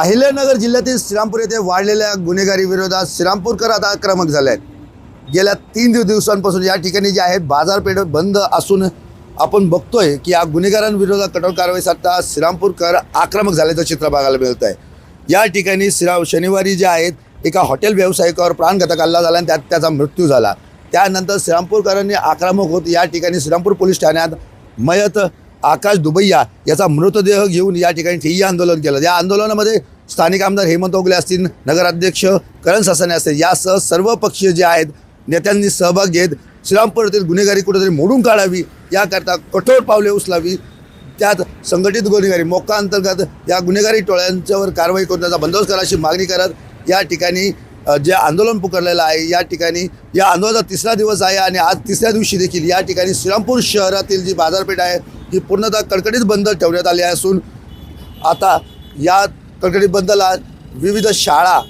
अहिल्यानगर जिल्ह्यातील श्रीरामपूर येथे वाढलेल्या गुन्हेगारी विरोधात श्रीरामपूरकर आता आक्रमक झाले आहेत। गेल्या 3 दिवसांपासून या ठिकाणी जे आहे बाजारपेठ बंद असून आपण बघतोय की या गुन्हेगारांविरोधात कठोर कारवाईसाठी श्रीरामपूरकर आक्रमक झाल्याचं चित्र बघायला मिळत आहे। या ठिकाणी शनिवारी जे आहेत एका हॉटेल व्यावसायिकावर प्राणघातक हल्ला झाला आणि त्यात त्याचा मृत्यू झाला। त्यानंतर श्रीरामपूरकरांनी आक्रमक होत या ठिकाणी श्रीरामपूर पोलीस ठाण्यात मयत आकाश दुबैया याचा मृतदेह घेऊन या ठिकाणी ठिय्या आंदोलन केलं। या आंदोलनामध्ये स्थानिक आमदार हेमंत ओगले असतील, नगराध्यक्ष करण सासने असतील, यासह सर्व पक्षीय जे आहेत नेत्यांनी सहभाग घेत श्रीरामपूर गुन्हेगारी कुठेतरी मोडून काढावी याकरता कठोर पावले उचलावी। त्यात संघटित गुन्हेगारी मोक्का अंतर्गत या गुन्हेगारी टोळ्यांच्यावर कारवाई करून त्याचा बंदोबस्त करायची मागणी करत या ठिकाणी जे आंदोलन पुकारलेलं आहे, या ठिकाणी या आंदोलनाचा 3रा दिवस आहे आणि आज 3ऱ्या दिवशी देखील या ठिकाणी श्रीरामपूर शहरातील जी बाजारपेठ आहे ही पूर्णतः कडकडीत बंद ठेवण्यात आली असून आता या कडकडीत बंदला विविध शाळा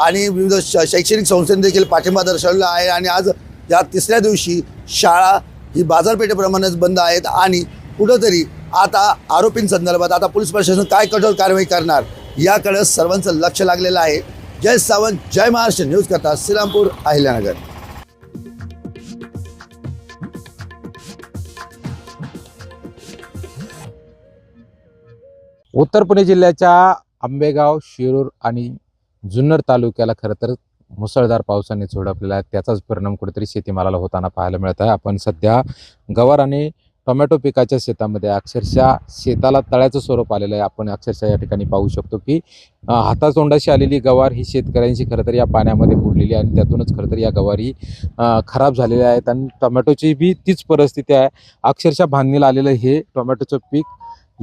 आणि विविध शैक्षणिक संस्थांनी देखील पाठिंबा दर्शवला आहे आणि आज या 3ऱ्या दिवशी शाळा ही बाजारपेठेप्रमाणेच बंद आहेत आणि कुठंतरी आता आरोपींसंदर्भात आता पोलीस प्रशासन काय कठोर कारवाई करणार याकडे सर्वांचं लक्ष लागलेलं आहे। जय सावंत, जय महाराष्ट्र न्यूज करता श्रीरामपूर, अहिल्यानगर। उत्तर पुणे जिल्ह्याच्या आंबेगाव, शिरूर आणि जुन्नर तालुक्याला खरं तर मुसळधार पावसाने झोडपलेला आहे। त्याचाच परिणाम कुठेतरी शेतीमालाला होताना पाहायला मिळत आहे। आपण सध्या गवार आणि टोमॅटो पिकाच्या शेतामध्ये अक्षरशः शेताला तळ्याचं स्वरूप आलेलं आहे। आपण अक्षरशः या ठिकाणी पाहू शकतो की हातातोंडाशी आलेली गवार ही शेतकऱ्यांची खरं तर या पाण्यामध्ये बुडलेली आहे आणि त्यातूनच खरं तर या गवारी खराब झालेल्या आहेत आणि टोमॅटोची बी तीच परिस्थिती आहे। अक्षरशः बांधणीला आलेलं हे टोमॅटोचं पीक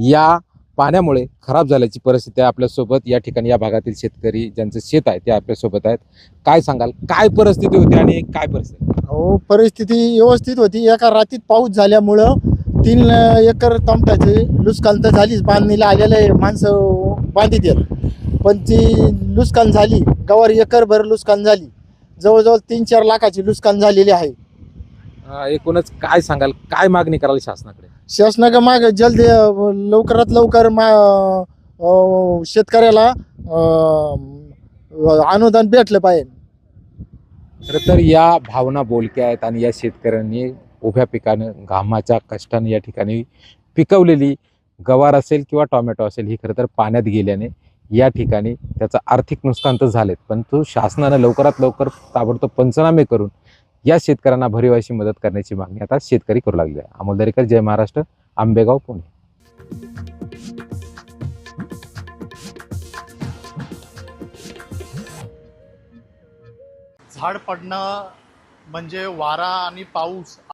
या पाण्यामुळे खराब झाल्याची परिस्थिती आहे। आपल्यासोबत या ठिकाणी या भागातील शेतकरी ज्यांचं शेत आहे ते आपल्यासोबत आहेत। काय सांगाल, काय परिस्थिती होती आणि काय परिस्थिती? हो, परिस्थिती व्यवस्थित होती। एका रात्रीत पाऊस झाल्यामुळं 3 एकर टमाट्याची नुकसान तर झालीच। बांधणीला आलेले माणसं बांधित आहेत, पण ती नुकसान झाली। गवार एकरभर नुकसान झाली, जवळजवळ 3-4 लाखाची नुकसान झालेली आहे। एकूणच काय सांगाल, काय मागणी कराल शासनाकडे? शासनाकडे माग जलदी लवकरात लवकर शेतकऱ्याला अनुदान भेटलं पाहिजे। खरं तर या भावना बोलक्या आहेत आणि या शेतकऱ्यांनी उभ्या पिकानं घामाच्या कष्टाने या ठिकाणी पिकवलेली गवार असेल किंवा टोमॅटो असेल ही खरं तर पाण्यात गेल्याने या ठिकाणी त्याचं आर्थिक नुकसान तर झालेत, पण तो शासनानं लवकरात लवकर ताबडतोब पंचनामे करून या शेतकऱ्यांना भरीव अशी मदत करण्याची मागणी आता शेतकरी करू लागले आहे। अमोल दरेकर, जय महाराष्ट्र, आंबेगाव, पुणे। झाड पडणं म्हणजे वारा आणि पाऊस